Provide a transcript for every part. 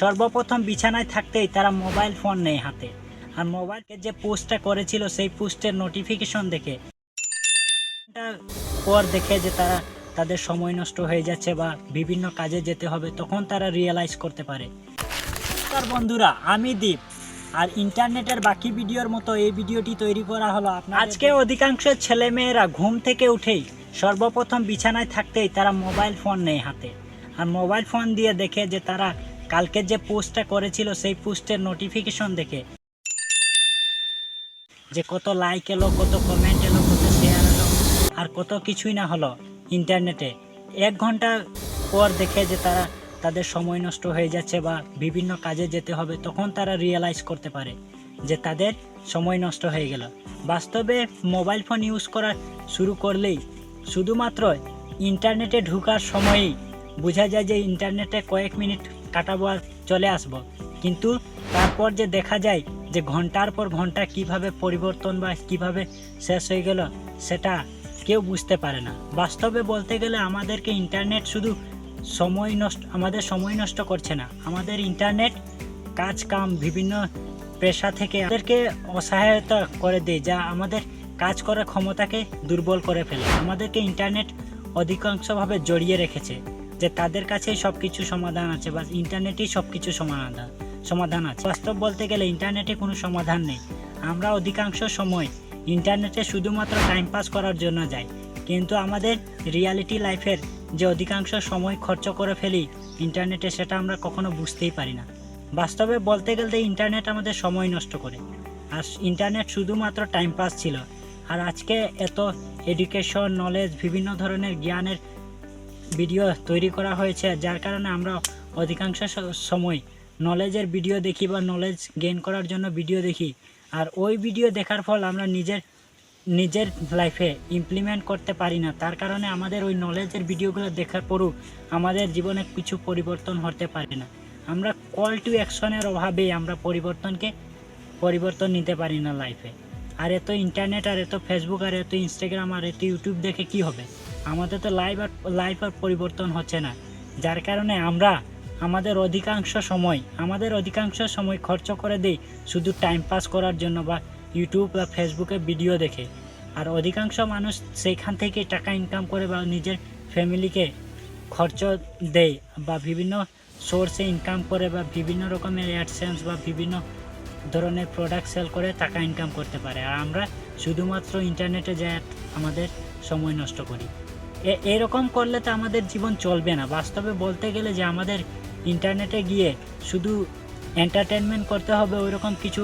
সর্বপ্রথম বিছানায় থাকতেই তারা মোবাইল ফোন নেয় হাতে, আর মোবাইলকে যে পোস্টটা করেছিল সেই পোস্টের নোটিফিকেশন দেখে পর দেখে যে তাদের সময় নষ্ট হয়ে যাচ্ছে বা বিভিন্ন কাজে যেতে হবে, তখন তারা রিয়েলাইজ করতে পারে। নমস্কার বন্ধুরা, আমি দীপ, আর ইন্টারনেটের বাকি ভিডিওর মতো এই ভিডিওটি তৈরি করা হলো আজকে অধিকাংশ ছেলেমেয়েরা ঘুম থেকে উঠেই সর্বপ্রথম বিছানায় থাকতেই তারা মোবাইল ফোন নেয় হাতে, আর মোবাইল ফোন দিয়ে দেখে যে তারা কালকে যে পোস্টটা করেছিল সেই পোস্টের নোটিফিকেশন দেখে যে কত লাইক এলো, কত কমেন্ট এলো, কত শেয়ার এলো, আর কত কিছুই না হলো ইন্টারনেটে। 1 ঘন্টা পর দেখে যে তাদের সময় নষ্ট হয়ে যাচ্ছে বা বিভিন্ন কাজে যেতে হবে, তখন তারা রিয়েলাইজ করতে পারে যে তাদের সময় নষ্ট হয়ে গেল। বাস্তবে মোবাইল ফোন ইউজ করা শুরু করলেই শুধুমাত্র ইন্টারনেটে ঢোকার সময়ই বোঝা যায় যে ইন্টারনেটে কয়েক মিনিট কাটাবো আর চলে আসবো, কিন্তু তারপর যে দেখা যায় যে ঘন্টার পর ঘন্টা কিভাবে পরিবর্তন বা কিভাবে শেষ হয়ে গেল সেটা কেউ বুঝতে পারে না। বাস্তবে বলতে গেলে আমাদেরকে ইন্টারনেট শুধু আমাদের সময় নষ্ট করছে না, আমাদের ইন্টারনেট কাজ কাম বিভিন্ন পেশা থেকে আমাদেরকে অসহায়তা করে দেয়, যা আমাদের কাজ করার ক্ষমতাকে দুর্বল করে ফেলে। আমাদেরকে ইন্টারনেট অধিকাংশভাবে জড়িয়ে রেখেছে যে তাদের কাছেই সব কিছু সমাধান আছে বা ইন্টারনেটেই সব কিছু সমাধান আছে। বাস্তব বলতে গেলে ইন্টারনেটে কোনো সমাধান নেই। আমরা অধিকাংশ সময় ইন্টারনেটে শুধুমাত্র টাইম পাস করার জন্য যাই, কিন্তু আমাদের রিয়ালিটি লাইফের যে অধিকাংশ সময় খরচ করে ফেলি ইন্টারনেটে, সেটা আমরা কখনো বুঝতেই পারি না। বাস্তবে বলতে গেলে ইন্টারনেট আমাদের সময় নষ্ট করে, আর ইন্টারনেট শুধুমাত্র টাইম পাস ছিল। আর আজকে এত এডুকেশন, নলেজ, বিভিন্ন ধরনের জ্ঞানের ভিডিও তৈরি করা হয়েছে, যার কারণে আমরা অধিকাংশ সময় নলেজের ভিডিও দেখি বা নলেজ গেইন করার জন্য ভিডিও দেখি, আর ওই ভিডিও দেখার ফল আমরা নিজের লাইফে ইমপ্লিমেন্ট করতে পারি না। তার কারণে আমাদের ওই নলেজের ভিডিওগুলো দেখার পরও আমাদের জীবনে কিছু পরিবর্তন হতে পারে না। আমরা কল টু অ্যাকশনের অভাবেই আমরা পরিবর্তন নিতে পারি না লাইফে। আর এত ইন্টারনেট, আর এত ফেসবুক, আর এত ইনস্টাগ্রাম, আর এত ইউটিউব দেখে কি হবে? আমাদের তো লাইফ আর পরিবর্তন হচ্ছে না, যার কারণে আমরা আমাদের অধিকাংশ সময় খরচ করে দিই শুধু টাইম পাস করার জন্য বা ইউটিউব বা ফেসবুকে ভিডিও দেখে। আর অধিকাংশ মানুষ সেইখান থেকে টাকা ইনকাম করে বা নিজের ফ্যামিলিকে খরচ দেয় বা বিভিন্ন সোর্সে ইনকাম করে বা বিভিন্ন রকমের অ্যাডসেন্স বা বিভিন্ন ধরনের প্রোডাক্ট সেল করে টাকা ইনকাম করতে পারে, আর আমরা শুধুমাত্র ইন্টারনেটে যাই আমাদের সময় নষ্ট করি। এরকম করলে তো আমাদের জীবন চলবে না। বাস্তবে বলতে গেলে যে আমাদের ইন্টারনেটে গিয়ে শুধু এন্টারটেনমেন্ট করতে হবে, ওইরকম কিছু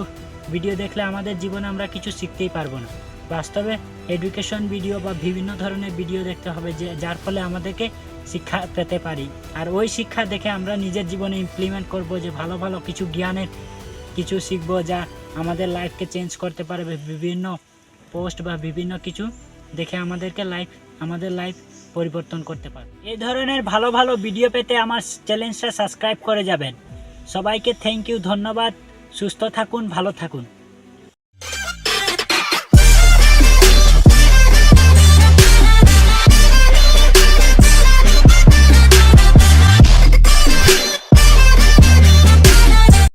ভিডিও দেখলে আমাদের জীবনে আমরা কিছু শিখতেই পারবো না। বাস্তবে এডুকেশন ভিডিও বা বিভিন্ন ধরনের ভিডিও দেখতে হবে যার ফলে আমাদেরকে শিক্ষা পেতে পারি, আর ওই শিক্ষা দেখে আমরা নিজের জীবনে ইমপ্লিমেন্ট করব, যে ভালো ভালো কিছু জ্ঞানের কিছু শিখবো যা আমাদের লাইফকে চেঞ্জ করতে পারবে। বিভিন্ন পোস্ট বা বিভিন্ন কিছু দেখে আমাদের লাইফ পরিবর্তন করতে পারবে। এই ধরনের ভালো ভালো ভিডিও পেতে আমার চ্যানেলটা সাবস্ক্রাইব করে যাবেন। সবাইকে থ্যাংক ইউ, ধন্যবাদ। সুস্থ থাকুন, ভালো থাকুন।